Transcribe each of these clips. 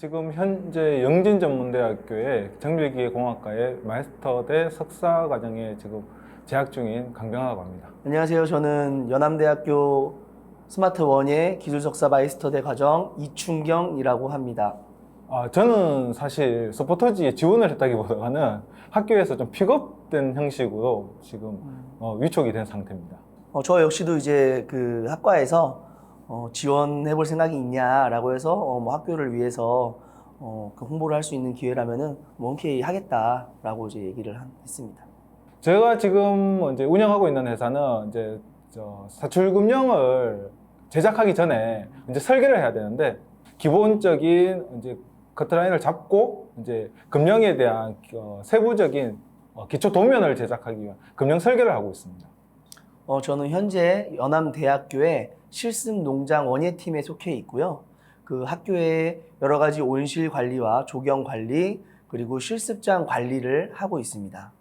지금 현재 영진전문대학교의 정밀기계공학과의 마스터대 석사 과정에 지금 재학 중인 강병하라고 합니다. 안녕하세요. 저는 연암대학교 스마트원예 기술석사 마이스터대 과정 이춘경이라고 합니다. 저는 사실 서포터지에 지원을 했다기보다는 학교에서 좀 픽업된 형식으로 지금 위촉이 된 상태입니다. 저 역시도 이제 그 학과에서 지원해 볼 생각이 있냐라고 해서 뭐 학교를 위해서 그 홍보를 할 수 있는 기회라면은 뭐 흔쾌히 하겠다라고 이제 얘기를 했습니다. 제가 지금 이제 운영하고 있는 회사는 이제 사출금령을 제작하기 전에 이제 설계를 해야 되는데 기본적인 이제 커트라인을 잡고 이제 금령에 대한 세부적인 기초 도면을 제작하기 위한 금령 설계를 하고 있습니다. 저는 현재 연암대학교의 실습농장 원예팀에 속해 있고요. 그 학교의 여러 가지 온실 관리와 조경 관리 그리고 실습장 관리를 하고 있습니다.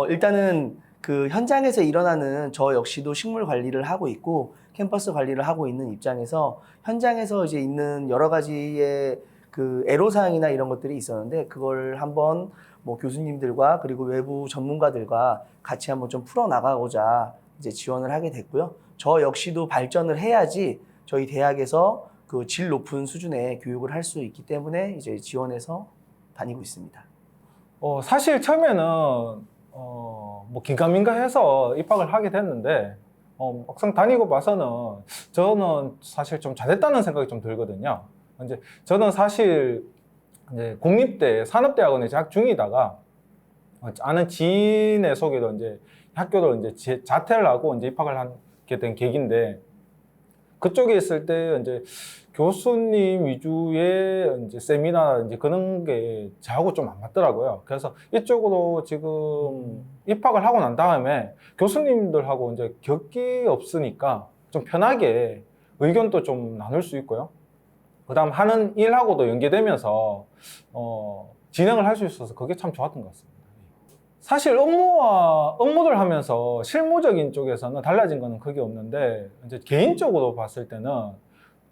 일단은 그 현장에서 일어나는 저 역시도 식물 관리를 하고 있고 캠퍼스 관리를 하고 있는 입장에서 현장에서 이제 있는 여러 가지의 그 애로사항이나 이런 것들이 있었는데 그걸 한번 뭐 교수님들과 그리고 외부 전문가들과 같이 한번 좀 풀어나가고자 이제 지원을 하게 됐고요. 저 역시도 발전을 해야지 저희 대학에서 그 질 높은 수준의 교육을 할 수 있기 때문에 이제 지원해서 다니고 있습니다. 사실 처음에는 뭐 긴가민가 해서 입학을 하게 됐는데 막상 다니고 봐서는 저는 사실 좀 잘했다는 생각이 좀 들거든요. 이제 저는 사실 이제 공립대 산업대학원에 재학 중이다가 아는 지인의 소개로 이제 학교로 이제 자퇴를 하고 이제 입학을 하게 된 계기인데 그쪽에 있을 때 이제 교수님 위주의 이제 세미나 이제 그런 게 저하고 좀 안 맞더라고요. 그래서 이쪽으로 지금 입학을 하고 난 다음에 교수님들하고 이제 격이 없으니까 좀 편하게 의견도 좀 나눌 수 있고요. 그다음 하는 일하고도 연계되면서 진행을 할 수 있어서 그게 참 좋았던 것 같습니다. 사실 업무를 하면서 실무적인 쪽에서는 달라진 거는 크게 없는데 이제 개인적으로 봤을 때는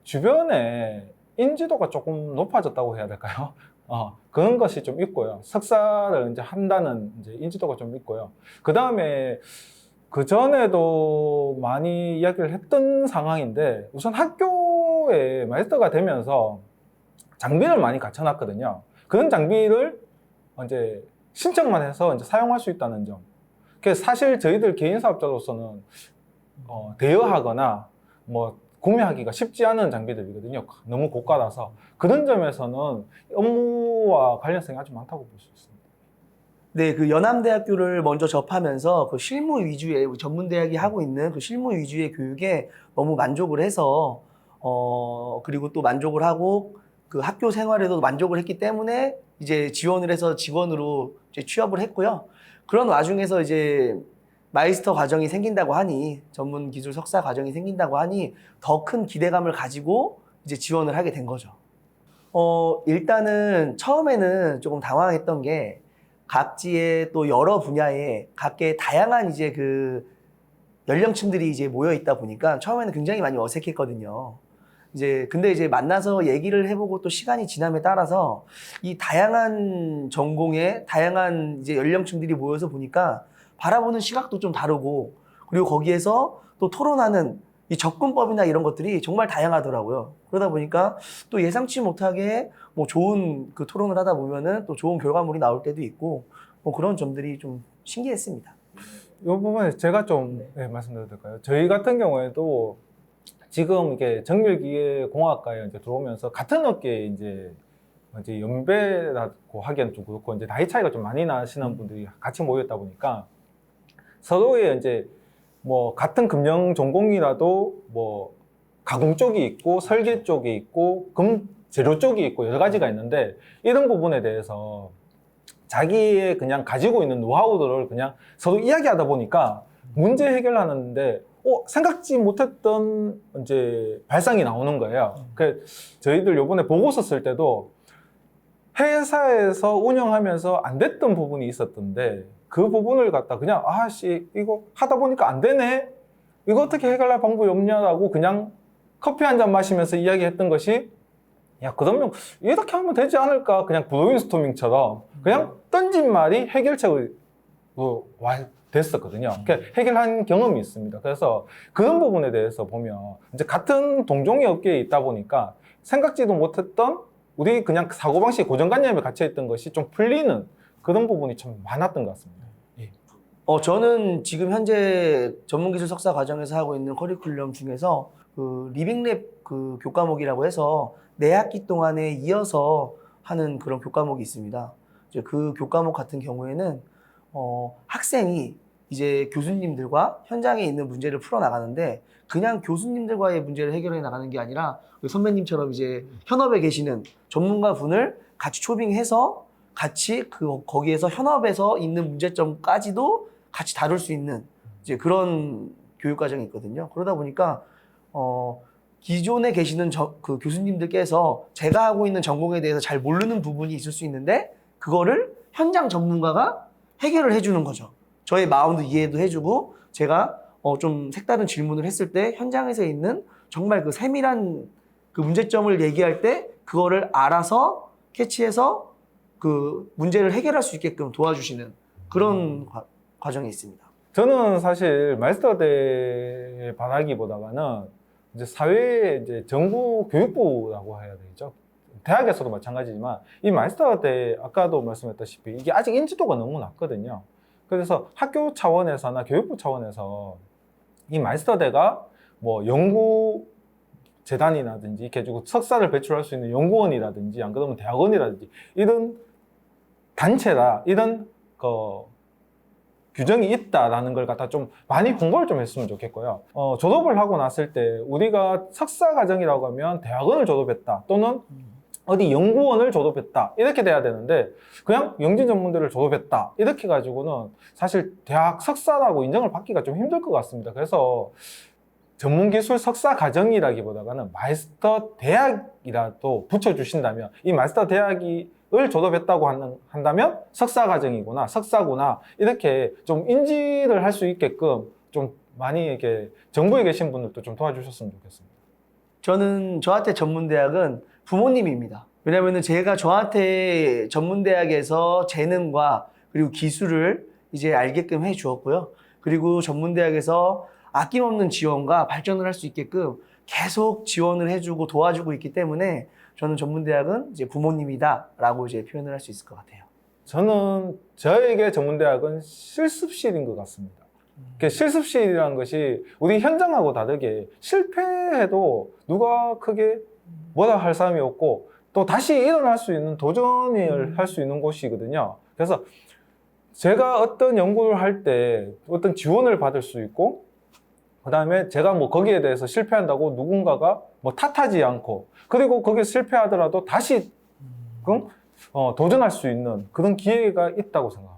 주변에 인지도가 조금 높아졌다고 해야 될까요? 그런 것이 좀 있고요. 석사를 이제 한다는 이제 인지도가 좀 있고요. 그 다음에 그 전에도 많이 이야기를 했던 상황인데 우선 학교에 마스터가 되면서 장비를 많이 갖춰놨거든요. 그런 장비를 이제 신청만 해서 이제 사용할 수 있다는 점. 그래서 사실 저희들 개인 사업자로서는 대여하거나 뭐 구매하기가 쉽지 않은 장비들이거든요. 너무 고가라서. 그런 점에서는 업무와 관련성이 아주 많다고 볼 수 있습니다. 네, 그 연암대학교를 먼저 접하면서 그 실무 위주의 우리 전문대학이 하고 있는 그 실무 위주의 교육에 너무 만족을 해서 그리고 또 만족을 하고 그 학교 생활에도 만족을 했기 때문에 이제 지원을 해서 직원으로 이제 취업을 했고요. 그런 와중에서 이제 마이스터 과정이 생긴다고 하니 전문 기술 석사 과정이 생긴다고 하니 더 큰 기대감을 가지고 이제 지원을 하게 된 거죠. 일단은 처음에는 조금 당황했던 게 각지의 또 여러 분야에 각계 다양한 이제 그 연령층들이 이제 모여 있다 보니까 처음에는 굉장히 많이 어색했거든요. 근데 이제 만나서 얘기를 해보고 또 시간이 지남에 따라서 이 다양한 전공의 다양한 이제 연령층들이 모여서 보니까 바라보는 시각도 좀 다르고 그리고 거기에서 또 토론하는 이 접근법이나 이런 것들이 정말 다양하더라고요. 그러다 보니까 또 예상치 못하게 뭐 좋은 그 토론을 하다 보면은 또 좋은 결과물이 나올 때도 있고 뭐 그런 점들이 좀 신기했습니다. 이 부분에 제가 좀 말씀드려도 될까요? 저희 같은 경우에도 지금 이게 정밀기계공학과에 이제 들어오면서 같은 업계에 이제 연배라고 하기엔 좀 그렇고 이제 나이 차이가 좀 많이 나시는 분들이 같이 모였다 보니까 서로의 이제 뭐 같은 금령 전공이라도 뭐 가공 쪽이 있고 설계 쪽이 있고 재료 쪽이 있고 여러 가지가 있는데 이런 부분에 대해서 자기의 그냥 가지고 있는 노하우들을 그냥 서로 이야기하다 보니까 문제 해결하는데 생각지 못했던 이제 발상이 나오는 거예요. 그 저희들 요번에 보고서 쓸 때도 회사에서 운영하면서 안 됐던 부분이 있었던데 그 부분을 갖다 그냥 이거 하다 보니까 안 되네? 이거 어떻게 해결할 방법이 없냐라고 그냥 커피 한 잔 마시면서 이야기했던 것이 야, 그러면 이렇게 하면 되지 않을까? 그냥 브레인스토밍처럼 그냥 던진 말이 해결책으로 됐었거든요. 해결한 경험이 있습니다. 그래서 그런 부분에 대해서 보면 이제 같은 동종의 업계에 있다 보니까 생각지도 못했던 우리 그냥 사고방식 고정관념에 갇혀있던 것이 좀 풀리는 그런 부분이 참 많았던 것 같습니다. 예. 저는 지금 현재 전문기술 석사 과정에서 하고 있는 커리큘럼 중에서 그 리빙랩 그 교과목이라고 해서 4학기 동안에 이어서 하는 그런 교과목이 있습니다. 이제 그 교과목 같은 경우에는 학생이 이제 교수님들과 현장에 있는 문제를 풀어 나가는데 그냥 교수님들과의 문제를 해결해 나가는 게 아니라 선배님처럼 이제 현업에 계시는 전문가 분을 같이 초빙해서 같이 거기에서 현업에서 있는 문제점까지도 같이 다룰 수 있는 이제 그런 교육 과정이 있거든요. 그러다 보니까 기존에 계시는 그 교수님들께서 제가 하고 있는 전공에 대해서 잘 모르는 부분이 있을 수 있는데 그거를 현장 전문가가 해결을 해주는 거죠. 저의 마음도 이해도 해주고 제가 좀 색다른 질문을 했을 때 현장에서 있는 정말 그 세밀한 그 문제점을 얘기할 때 그거를 알아서 캐치해서 그 문제를 해결할 수 있게끔 도와주시는 그런 과정이 있습니다. 저는 사실 마스터대에 바라기보다는 이제 사회 이제 정부 교육부라고 해야 되겠죠. 대학에서도 마찬가지지만 이 마스터대 아까도 말씀했다시피 이게 아직 인지도가 너무 낮거든요. 그래서 학교 차원에서나 교육부 차원에서 이 마스터대가 뭐 연구 재단이라든지 이렇게 해주고 석사를 배출할 수 있는 연구원이라든지 안 그러면 대학원이라든지 이런 단체라 이런 규정이 있다라는 걸 갖다 좀 많이 홍보를 좀 했으면 좋겠고요. 졸업을 하고 났을 때 우리가 석사 과정이라고 하면 대학원을 졸업했다 또는 어디 연구원을 졸업했다 이렇게 돼야 되는데 그냥 영진 전문대를 졸업했다 이렇게 가지고는 사실 대학 석사라고 인정을 받기가 좀 힘들 것 같습니다. 그래서 전문기술 석사 과정이라기보다는 마스터 대학이라도 붙여주신다면 이 마스터 대학을 졸업했다고 한다면 석사 과정이구나 석사구나 이렇게 좀 인지를 할 수 있게끔 좀 많이 이렇게 정부에 계신 분들도 좀 도와주셨으면 좋겠습니다. 저한테 전문대학은 부모님입니다. 왜냐면은 제가 저한테 전문대학에서 재능과 그리고 기술을 이제 알게끔 해 주었고요. 그리고 전문대학에서 아낌없는 지원과 발전을 할 수 있게끔 계속 지원을 해주고 도와주고 있기 때문에 저는 전문대학은 이제 부모님이다라고 이제 표현을 할 수 있을 것 같아요. 저는 저에게 전문대학은 실습실인 것 같습니다. 실습실이라는 것이 우리 현장하고 다르게 실패해도 누가 크게 뭐라 할 사람이 없고 또 다시 일어날 수 있는 도전을 할 수 있는 곳이거든요. 그래서 제가 어떤 연구를 할 때 어떤 지원을 받을 수 있고 그 다음에 제가 뭐 거기에 대해서 실패한다고 누군가가 뭐 탓하지 않고 그리고 거기에 실패하더라도 다시 도전할 수 있는 그런 기회가 있다고 생각합니다.